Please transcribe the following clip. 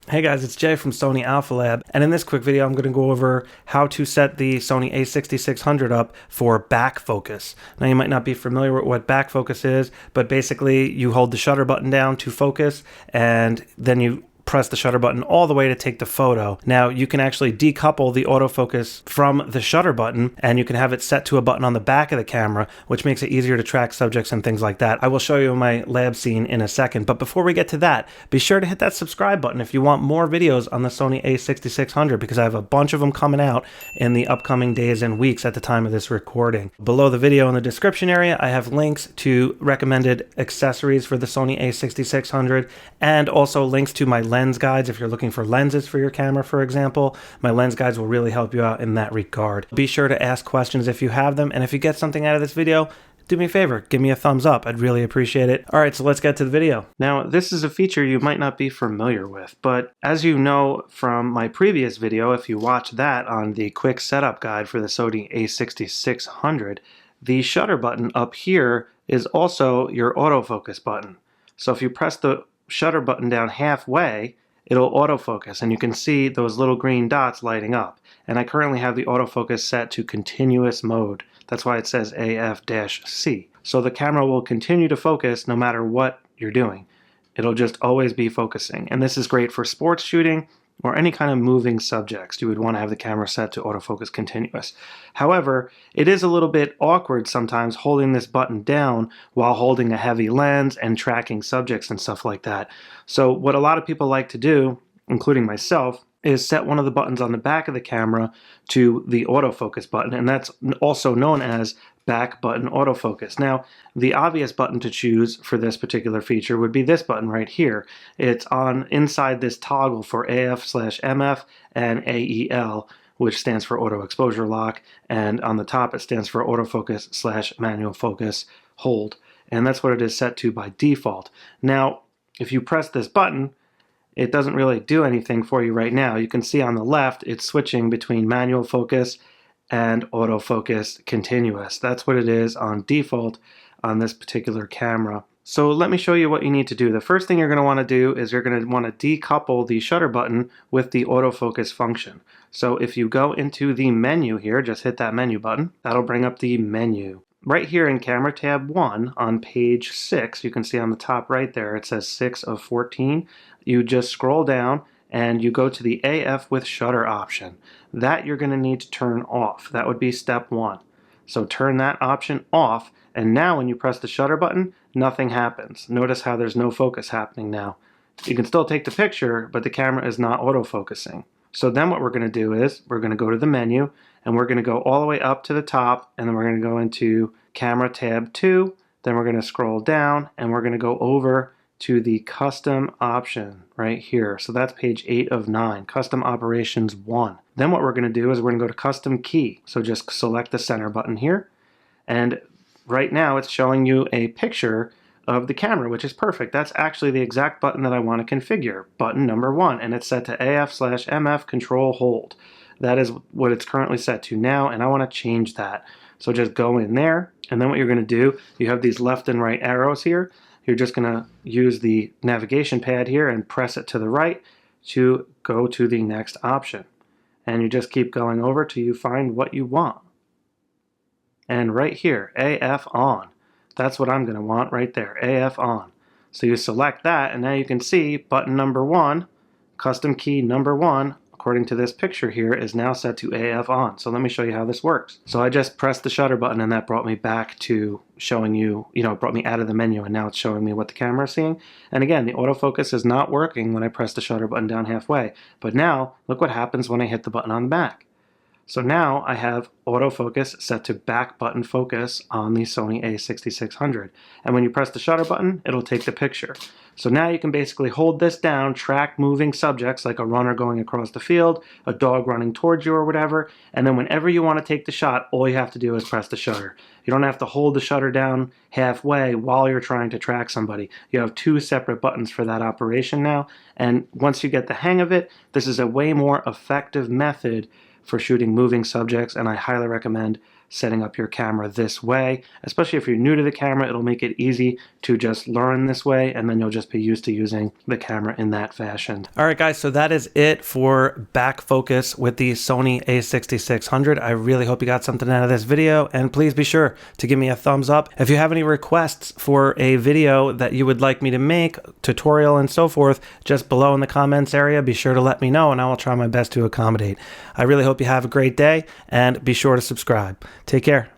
Hey guys, it's Jay from Sony Alpha Lab, and in this quick video I'm going to go over how to set the Sony A6600 up for back focus. Now you might not be familiar with what back focus is, but basically you hold the shutter button down to focus and then you press the shutter button all the way to take the photo. Now you can actually decouple the autofocus from the shutter button, and you can have it set to a button on the back of the camera, which makes it easier to track subjects and things like that. I will show you my lab scene in a second, but before we get to that, be sure to hit that subscribe button if you want more videos on the Sony A6600, because I have a bunch of them coming out in the upcoming days and weeks at the time of this recording. Below the video in the description area, I have links to recommended accessories for the Sony A6600 and also links to my lens guides if you're looking for lenses for your camera, for example. My lens guides will really help you out in that regard. Be sure to ask questions if you have them, and if you get something out of this video, do me a favor, give me a thumbs up. I'd really appreciate it. All right, so let's get to the video. Now, this is a feature you might not be familiar with, but as you know from my previous video, if you watch that on the quick setup guide for the Sony A6600, the shutter button up here is also your autofocus button. So if you press the shutter button down halfway, it'll autofocus, and you can see those little green dots lighting up. And I currently have the autofocus set to continuous mode. That's why it says AF-C. So the camera will continue to focus no matter what you're doing. It'll just always be focusing. And this is great for sports shooting or any kind of moving subjects. You would want to have the camera set to autofocus continuous. However, it is a little bit awkward sometimes holding this button down while holding a heavy lens and tracking subjects and stuff like that. So what a lot of people like to do, including myself, is set one of the buttons on the back of the camera to the autofocus button, and that's also known as back button autofocus. Now, the obvious button to choose for this particular feature would be this button right here. It's on inside this toggle for AF/MF and AEL, which stands for auto exposure lock, and on the top it stands for autofocus/manual focus hold, and that's what it is set to by default. Now, if you press this button, it doesn't really do anything for you right now. You can see on the left it's switching between manual focus and autofocus continuous. That's what it is on default on this particular camera. So let me show you what you need to do. The first thing you're going to want to do is you're going to want to decouple the shutter button with the autofocus function. So if you go into the menu here, just hit that menu button. That'll bring up the menu. Right here in Camera tab 1 on page 6, you can see on the top right there, it says 6 of 14. You just scroll down and you go to the AF with shutter option. That you're going to need to turn off. That would be step 1. So turn that option off, and now when you press the shutter button, nothing happens. Notice how there's no focus happening now. You can still take the picture, but the camera is not autofocusing. So then what we're going to do is we're going to go to the menu, and we're going to go all the way up to the top, and then we're going to go into Camera tab 2, then we're going to scroll down, and we're going to go over to the custom option right here. So that's page 8 of 9, custom operations 1. Then what we're going to do is we're going to go to custom key. So just select the center button here, and right now it's showing you a picture of the camera, which is perfect. That's actually the exact button that I want to configure, button number 1, and it's set to AF/MF control hold. That is what it's currently set to now, and I want to change that. So just go in there, and then what you're going to do, you have these left and right arrows here. You're just going to use the navigation pad here and press it to the right to go to the next option. And you just keep going over till you find what you want. And right here, AF on. That's what I'm going to want right there, AF on. So you select that, and now you can see button number 1, custom key number 1, according to this picture here, is now set to AF on. So let me show you how this works. So I just pressed the shutter button, and that brought me back to showing you, it brought me out of the menu, and now it's showing me what the camera is seeing. And again, the autofocus is not working when I press the shutter button down halfway. But now, look what happens when I hit the button on the back. So now I have autofocus set to back button focus on the Sony A6600. And when you press the shutter button, it'll take the picture. So now you can basically hold this down, track moving subjects like a runner going across the field, a dog running towards you or whatever, and then whenever you want to take the shot, all you have to do is press the shutter. You don't have to hold the shutter down halfway while you're trying to track somebody. You have 2 separate buttons for that operation now, and once you get the hang of it, this is a way more effective method for shooting moving subjects, and I highly recommend setting up your camera this way. Especially if you're new to the camera, it'll make it easy to just learn this way, and then you'll just be used to using the camera in that fashion. All right, guys, so that is it for back focus with the Sony A6600. I really hope you got something out of this video, and please be sure to give me a thumbs up. If you have any requests for a video that you would like me to make, tutorial and so forth, just below in the comments area, be sure to let me know and I will try my best to accommodate. I really hope you have a great day, and be sure to subscribe. Take care.